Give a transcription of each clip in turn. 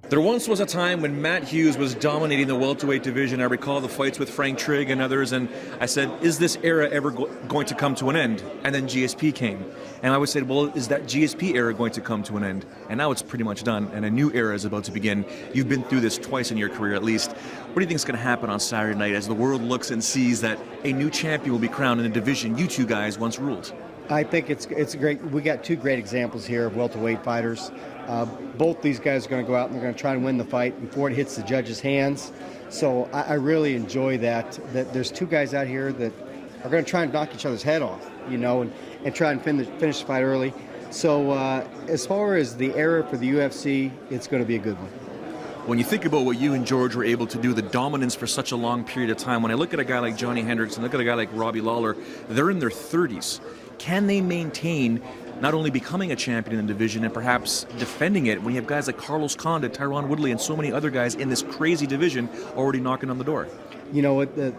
There once was a time when Matt Hughes was dominating the welterweight division. I recall the fights with Frank Trigg and others, and I said, is this era ever going to come to an end? And then GSP came. And I would say, well, is that GSP era going to come to an end? And now it's pretty much done, and a new era is about to begin. You've been through this twice in your career at least. What do you think is going to happen on Saturday night as the world looks and sees that a new champion will be crowned in a division you two guys once ruled? I think it's great. We got two great examples here of welterweight fighters. Both these guys are going to go out and they're going to try and win the fight before it hits the judges' hands. So I really enjoy that there's two guys out here that are going to try and knock each other's head off, and try and finish the fight early. So as far as the era for the UFC, it's going to be a good one. When you think about what you and George were able to do, the dominance for such a long period of time, when I look at a guy like Johnny Hendricks and look at a guy like Robbie Lawler, they're in their 30s. Can they maintain not only becoming a champion in the division and perhaps defending it when you have guys like Carlos Condit, Tyron Woodley, and so many other guys in this crazy division already knocking on the door? You know, the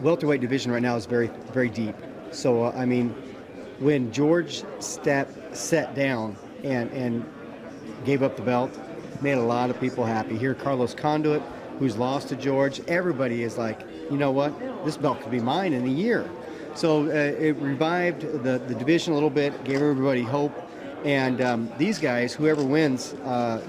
welterweight division right now is very, very deep. So, when George sat down and gave up the belt, made a lot of people happy. Here, Carlos Condit, who's lost to George, everybody is like, you know what, this belt could be mine in a year. So it revived the division a little bit, gave everybody hope, and these guys, whoever wins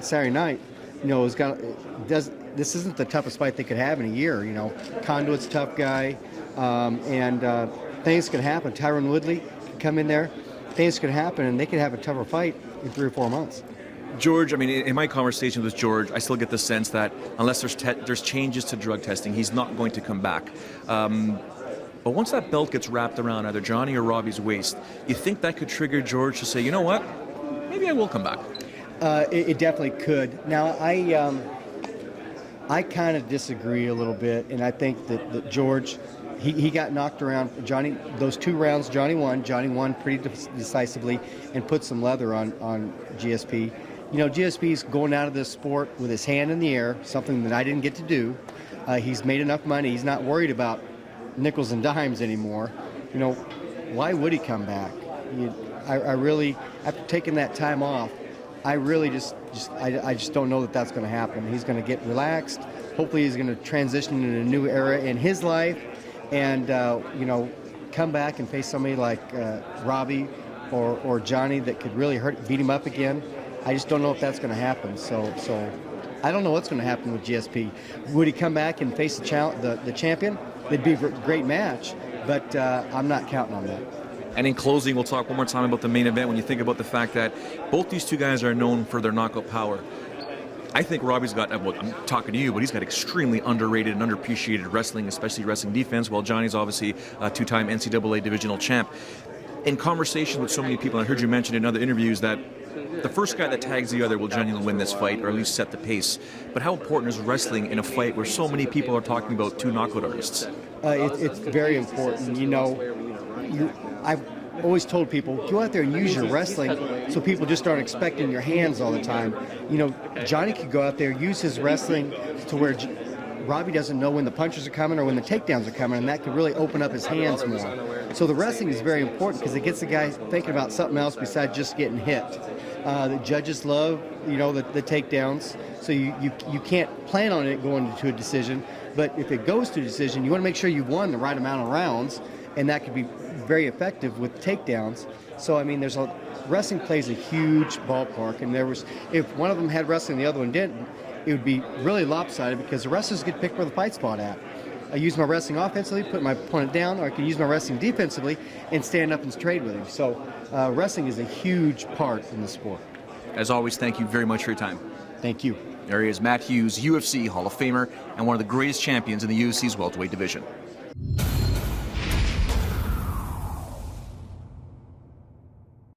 Saturday night, this isn't the toughest fight they could have in a year. Condit's a tough guy, and things could happen. Tyron Woodley could come in there, things could happen, and they could have a tougher fight in 3 or 4 months. George, in my conversation with George, I still get the sense that unless there's changes to drug testing, he's not going to come back. But once that belt gets wrapped around either Johnny or Robbie's waist, you think that could trigger George to say, you know what, maybe I will come back? It definitely could. Now, I kind of disagree a little bit, and I think that George, he got knocked around. Johnny, those 2 rounds, Johnny won pretty decisively and put some leather on GSP. GSP's going out of this sport with his hand in the air, something that I didn't get to do. He's made enough money. He's not worried about nickels and dimes anymore. Why would he come back? I really, after taking that time off, I really just don't know that that's going to happen. He's going to get relaxed. Hopefully he's going to transition into a new era in his life and come back and face somebody like Robbie or Johnny that could really beat him up again. I just don't know if that's going to happen. So I don't know what's going to happen with GSP. Would he come back and face the champion? It'd be a great match, but I'm not counting on that. And in closing, we'll talk one more time about the main event. When you think about the fact that both these two guys are known for their knockout power, I think Robbie's got, I'm talking to you, but he's got extremely underrated and underappreciated wrestling, especially wrestling defense, while Johnny's obviously a 2-time NCAA divisional champ. In conversation with so many people, I heard you mention in other interviews that the first guy that tags the other will genuinely win this fight, or at least set the pace. But how important is wrestling in a fight where so many people are talking about 2 knockout artists? It's very important. I've always told people, go out there and use your wrestling so people just aren't expecting your hands all the time. Johnny could go out there, use his wrestling to where Robbie doesn't know when the punches are coming or when the takedowns are coming, and that could really open up his hands more. So the wrestling is very important because it gets the guy thinking about something else besides just getting hit. The judges love, the takedowns, so you can't plan on it going to a decision, but if it goes to a decision, you want to make sure you've won the right amount of rounds, and that could be very effective with takedowns. So, wrestling plays a huge ballpark, and if one of them had wrestling and the other one didn't, it would be really lopsided because the wrestlers get picked where the fight spot at. I use my wrestling offensively, put my opponent down, or I can use my wrestling defensively and stand up and trade with him. So wrestling is a huge part in the sport. As always, thank you very much for your time. Thank you. There he is, Matt Hughes, UFC Hall-of-famer and one of the greatest champions in the UFC's welterweight division.